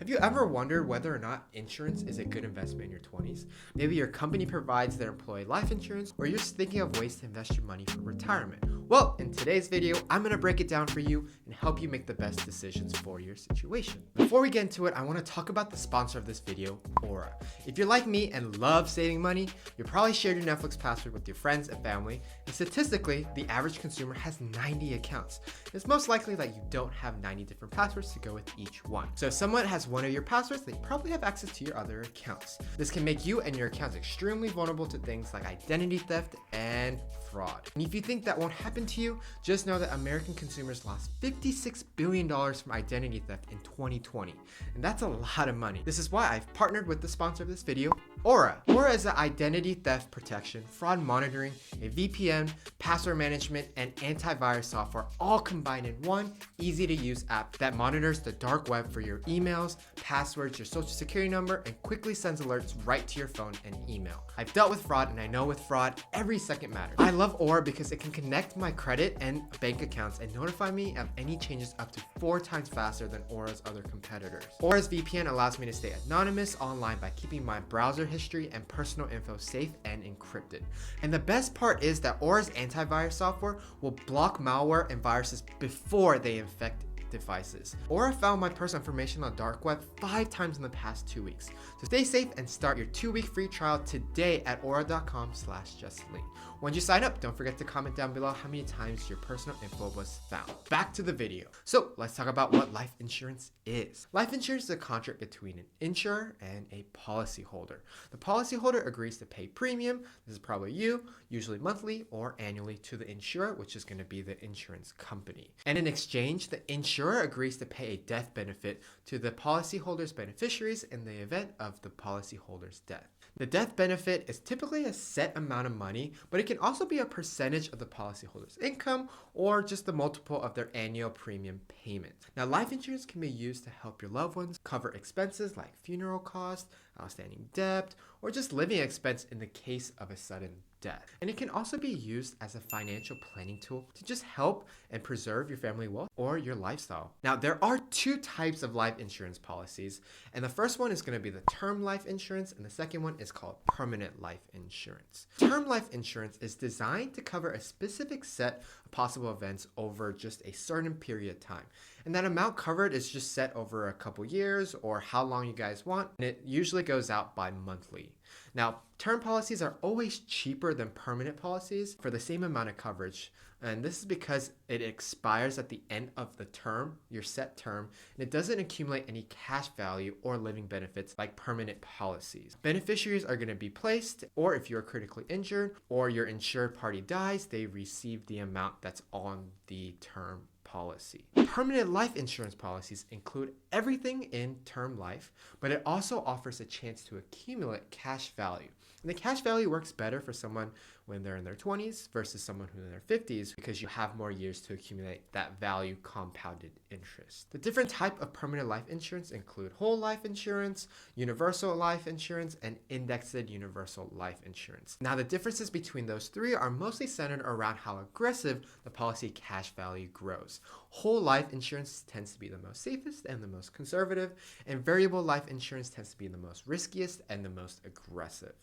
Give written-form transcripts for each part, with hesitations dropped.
Have you ever wondered whether or not insurance is a good investment in your 20s? Maybe your company provides their employee life insurance, or you're just thinking of ways to invest your money for retirement. Well, in today's video, I'm going to break it down for you and help you make the best decisions for your situation. Before we get into it, I want to talk about the sponsor of this video, Aura. If you're like me and love saving money, you probably shared your Netflix password with your friends and family, and statistically, the average consumer has 90 accounts. It's most likely that you don't have 90 different passwords to go with each one. So if someone has one of your passwords, they probably have access to your other accounts. This can make you and your accounts extremely vulnerable to things like identity theft and fraud. And if you think that won't happen to you, just know that American consumers lost $56 billion from identity theft in 2020. And that's a lot of money. This is why I've partnered with the sponsor of this video, Aura. Aura is an identity theft protection, fraud monitoring, a VPN, password management, and antivirus software all combined in one easy to use app that monitors the dark web for your emails, passwords, your social security number, and quickly sends alerts right to your phone and email. I've dealt with fraud, and I know with fraud, every second matters. I love Aura because it can connect my credit and bank accounts and notify me of any changes up to 4 times faster than Aura's other competitors. Aura's VPN allows me to stay anonymous online by keeping my browser history and personal info safe and encrypted. And the best part is that Aura's antivirus software will block malware and viruses before they infect devices. Aura found my personal information on the dark web 5 times in the past 2 weeks. So stay safe and start your 2-week free trial today at aura.com/justlean. Once you sign up, don't forget to comment down below how many times your personal info was found. Back to the video. So let's talk about what life insurance is. Life insurance is a contract between an insurer and a policyholder. The policyholder agrees to pay premium, this is probably you, usually monthly or annually, to the insurer, which is going to be the insurance company. And in exchange, the insurer agrees to pay a death benefit to the policyholder's beneficiaries in the event of the policyholder's death. The death benefit is typically a set amount of money, but it can also be a percentage of the policyholder's income or just the multiple of their annual premium payment. Now, life insurance can be used to help your loved ones cover expenses like funeral costs, outstanding debt, or just living expense in the case of a sudden death. And it can also be used as a financial planning tool to just help and preserve your family wealth or your lifestyle. Now, there are 2 types of life insurance policies, and the first one is going to be the term life insurance, and the second one is called permanent life insurance. Term life insurance is designed to cover a specific set of possible events over just a certain period of time. And that amount covered is just set over a couple years or how long you guys want, and it usually goes out by monthly. Now, term policies are always cheaper than permanent policies for the same amount of coverage. And this is because it expires at the end of the term, your set term, and it doesn't accumulate any cash value or living benefits like permanent policies. Beneficiaries are going to be placed, or if you're critically injured or your insured party dies, they receive the amount that's on the term policy. Permanent life insurance policies include everything in term life, but it also offers a chance to accumulate cash value. And the cash value works better for someone when they're in their 20s versus someone who's in their 50s because you have more years to accumulate that value compounded interest. The different type of permanent life insurance include whole life insurance, universal life insurance, and indexed universal life insurance. Now, the differences between those 3 are mostly centered around how aggressive the policy cash value grows. Whole life insurance tends to be the most safest and the most conservative, and variable life insurance tends to be the most riskiest and the most aggressive.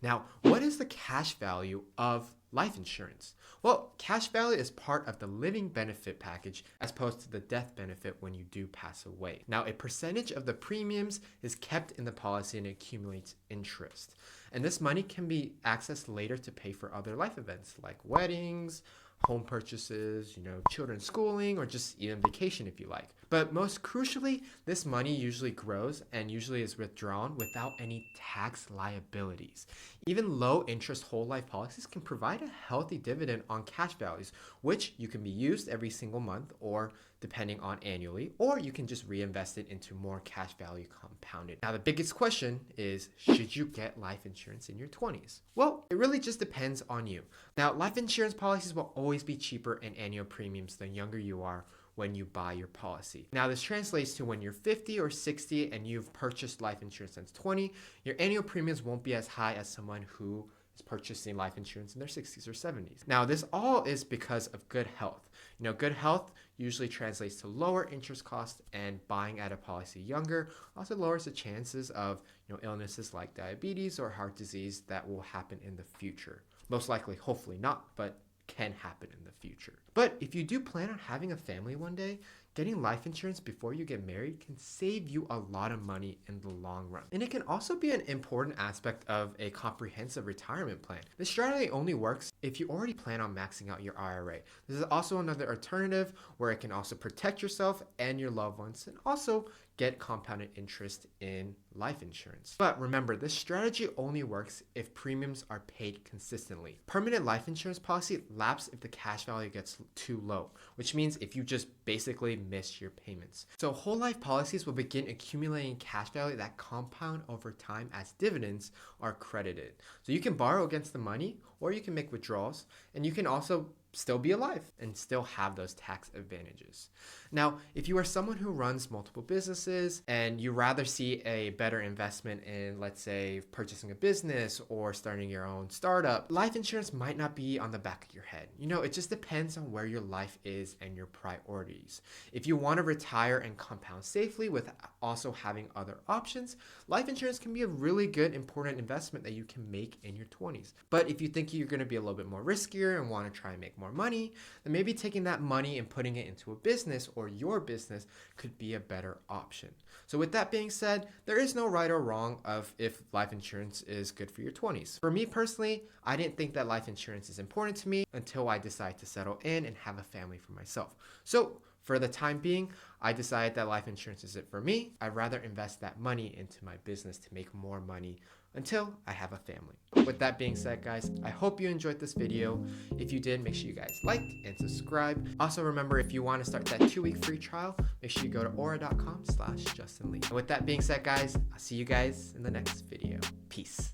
Now, what is the cash value of life insurance? Well, cash value is part of the living benefit package as opposed to the death benefit when you do pass away. Now, a percentage of the premiums is kept in the policy and accumulates interest. And this money can be accessed later to pay for other life events like weddings, home purchases, children's schooling, or just even vacation if you like. But most crucially, this money usually grows and usually is withdrawn without any tax liabilities. Even low interest whole life policies can provide a healthy dividend on cash values, which you can be used every single month or depending on annually, or you can just reinvest it into more cash value compounded. Now, the biggest question is, should you get life insurance in your 20s? Well, it really just depends on you. Now, life insurance policies will always be cheaper in annual premiums the younger you are when you buy your policy. Now, this translates to when you're 50 or 60 and you've purchased life insurance since 20, your annual premiums won't be as high as someone who is purchasing life insurance in their 60s or 70s. Now, this all is because of good health. Good health, usually translates to lower interest costs, and buying out a policy younger also lowers the chances of illnesses like diabetes or heart disease that will happen in the future. Most likely, hopefully not, but can happen in the future. But if you do plan on having a family one day, getting life insurance before you get married can save you a lot of money in the long run. And it can also be an important aspect of a comprehensive retirement plan. This strategy only works if you already plan on maxing out your IRA. This is also another alternative where it can also protect yourself and your loved ones and also get compounded interest in life insurance. But remember, this strategy only works if premiums are paid consistently. Permanent life insurance policy lapse if the cash value gets too low, which means if you just basically miss your payments. So whole life policies will begin accumulating cash value that compound over time as dividends are credited. So you can borrow against the money or you can make withdrawals, and you can also still be alive and still have those tax advantages. Now, if you are someone who runs multiple businesses and you rather see a better investment in, let's say, purchasing a business or starting your own startup, life insurance might not be on the back of your head. It just depends on where your life is and your priorities. If you want to retire and compound safely with also having other options, life insurance can be a really good, important investment that you can make in your 20s. But if you think you're going to be a little bit more riskier and want to try and make more money, then maybe taking that money and putting it into a business or your business could be a better option. So with that being said, there is no right or wrong of if life insurance is good for your 20s. For me personally, I didn't think that life insurance is important to me until I decided to settle in and have a family for myself. So for the time being, I decided that life insurance isn't for me. I'd rather invest that money into my business to make more money until I have a family. With that being said, guys, I hope you enjoyed this video. If you did, make sure you guys like and subscribe. Also remember, if you want to start that 2-week free trial, make sure you go to aura.com/JustinLee. And with that being said, guys, I'll see you guys in the next video. Peace.